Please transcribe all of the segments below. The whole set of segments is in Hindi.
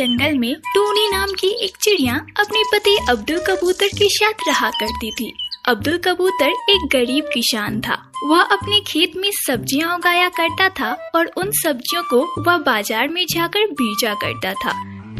जंगल में टूनी नाम की एक चिड़िया अपने पति अब्दुल कबूतर के साथ रहा करती थी। अब्दुल कबूतर एक गरीब किसान था। वह अपने खेत में सब्जियां उगाया करता था और उन सब्जियों को वह बाजार में जाकर बेचा करता था।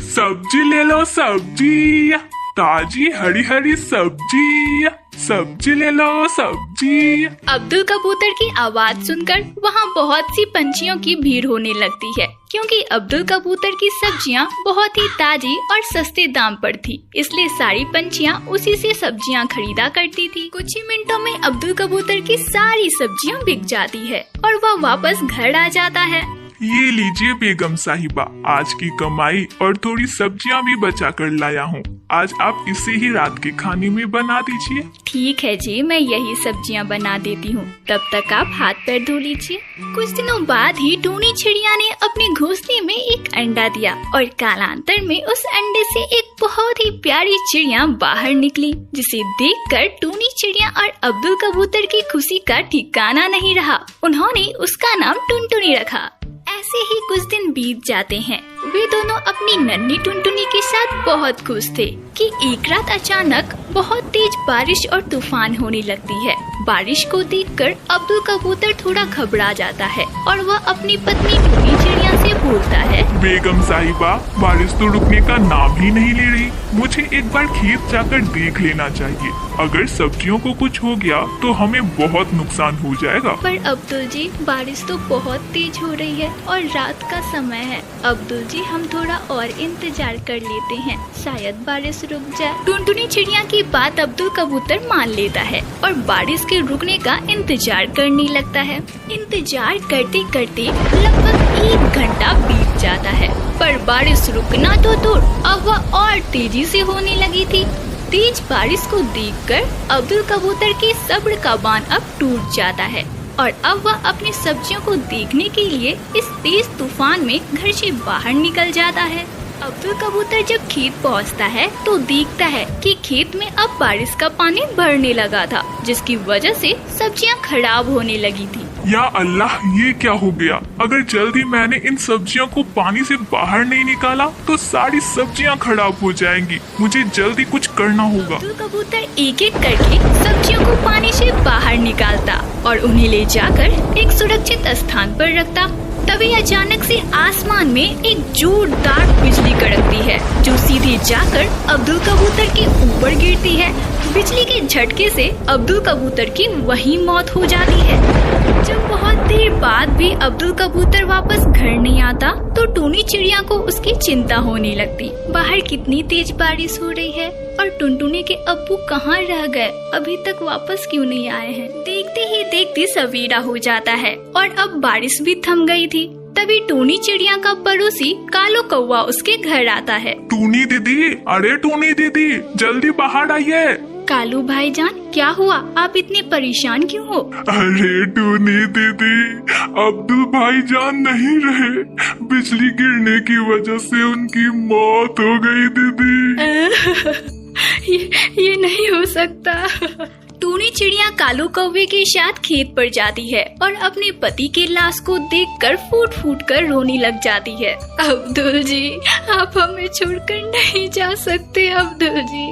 सब्जी ले लो, सब्जी ताजी हरी हरी सब्जी, सब्जी ले लो सब्जी। अब्दुल कबूतर की आवाज सुनकर वहाँ बहुत सी पंछियों की भीड़ होने लगती है, क्योंकि अब्दुल कबूतर की सब्जियाँ बहुत ही ताजी और सस्ते दाम पर थी। इसलिए सारी पंछियाँ उसी से सब्जियाँ खरीदा करती थी। कुछ ही मिनटों में अब्दुल कबूतर की सारी सब्जियाँ बिक जाती है और वह वापस घर आ जाता है। ये लीजिए बेगम साहिबा, आज की कमाई और थोड़ी सब्जियां भी बचा कर लाया हूँ। आज आप इसे ही रात के खाने में बना दीजिए। ठीक है जी, मैं यही सब्जियां बना देती हूँ। तब तक आप हाथ पैर धो लीजिए। कुछ दिनों बाद ही टूनी चिड़िया ने अपने घोंसले में एक अंडा दिया और कालांतर में उस अंडे से एक बहुत ही प्यारी चिड़िया बाहर निकली, जिसे देखकर टूनी चिड़िया और अब्दुल कबूतर की खुशी का ठिकाना नहीं रहा। उन्होंने उसका नाम टुनटुनी रखा। ऐसे ही कुछ दिन बीत जाते हैं। वे दोनों अपनी नन्ही टुनटुनी के साथ बहुत खुश थे कि एक रात अचानक बहुत तेज बारिश और तूफान होने लगती है। बारिश को देखकर अब्दुल कबूतर थोड़ा घबरा जाता है और वह अपनी पत्नी टूनी चिड़िया से बोलता है, बेगम साहिबा, बारिश तो रुकने का नाम ही नहीं ले रही। मुझे एक बार खेत जाकर देख लेना चाहिए। अगर सब्जियों को कुछ हो गया तो हमें बहुत नुकसान हो जाएगा। पर अब्दुल जी, बारिश तो बहुत तेज हो रही है और रात का समय है। अब्दुल जी, हम थोड़ा और इंतजार कर लेते हैं, शायद बारिश रुक जाए। टुनटुनी चिड़िया की बात अब्दुल कबूतर मान लेता है और बारिश के रुकने का इंतजार करने लगता है। इंतजार करते करते लगभग 1 घंटा बीत जाता है, पर बारिश रुकना तो दूर, अब वह और तेजी से होने लगी थी। तेज बारिश को देखकर अब्दुल कबूतर के सब्र का बांध अब टूट जाता है और अब वह अपनी सब्जियों को देखने के लिए इस तेज तूफान में घर से बाहर निकल जाता है। अब्दुल कबूतर जब खेत पहुंचता है तो देखता है कि खेत में अब बारिश का पानी भरने लगा था, जिसकी वजह से सब्जियां खराब होने लगी थी। या अल्लाह, ये क्या हो गया? अगर जल्दी मैंने इन सब्जियों को पानी से बाहर नहीं निकाला तो सारी सब्जियां खराब हो जाएंगी। मुझे जल्दी कुछ करना होगा। अब्दुल कबूतर एक एक करके सब्जियों को पानी से बाहर निकालता और उन्हें ले जाकर एक सुरक्षित स्थान पर रखता। तभी अचानक से आसमान में एक जोरदार बिजली कड़कती है, जो सीधे जाकर अब्दुल कबूतर के ऊपर गिरती है। बिजली के झटके से अब्दुल कबूतर की वहीं मौत हो जाती है। जब बहुत देर बाद भी अब्दुल कबूतर वापस घर नहीं आता तो टूनी चिड़िया को उसकी चिंता होने लगती। बाहर कितनी तेज बारिश हो रही है और टुनटुनी के अब्बू कहाँ रह गए, अभी तक वापस क्यों नहीं आए हैं। देखते ही देखते सवेरा हो जाता है और अब बारिश भी थम गई थी। तभी टूनी चिड़िया का पड़ोसी कालो कौवा उसके घर आता है। टूनी दीदी, अरे टूनी दीदी, जल्दी बाहर आइए। कालू भाईजान, क्या हुआ? आप इतने परेशान क्यों हो? अरे टूनी दीदी, अब्दुल भाईजान नहीं रहे। बिजली गिरने की वजह से उनकी मौत हो गई दीदी। ये नहीं हो सकता। टूनी चिड़िया कालू कौवे के साथ खेत पर जाती है और अपने पति के लाश को देखकर फूट फूट कर रोने लग जाती है। अब्दुल जी, आप हमें छोड़कर नहीं जा सकते। अब्दुल जी,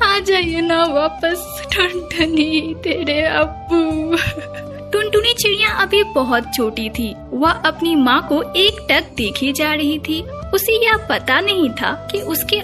आ जाइए ना वापस। टुनटुनी, तेरे अब्बू। टुनटुनी चिड़िया अभी बहुत छोटी थी। वह अपनी माँ को एकटक देखे जा रही थी। उसे यह पता नहीं था कि उसके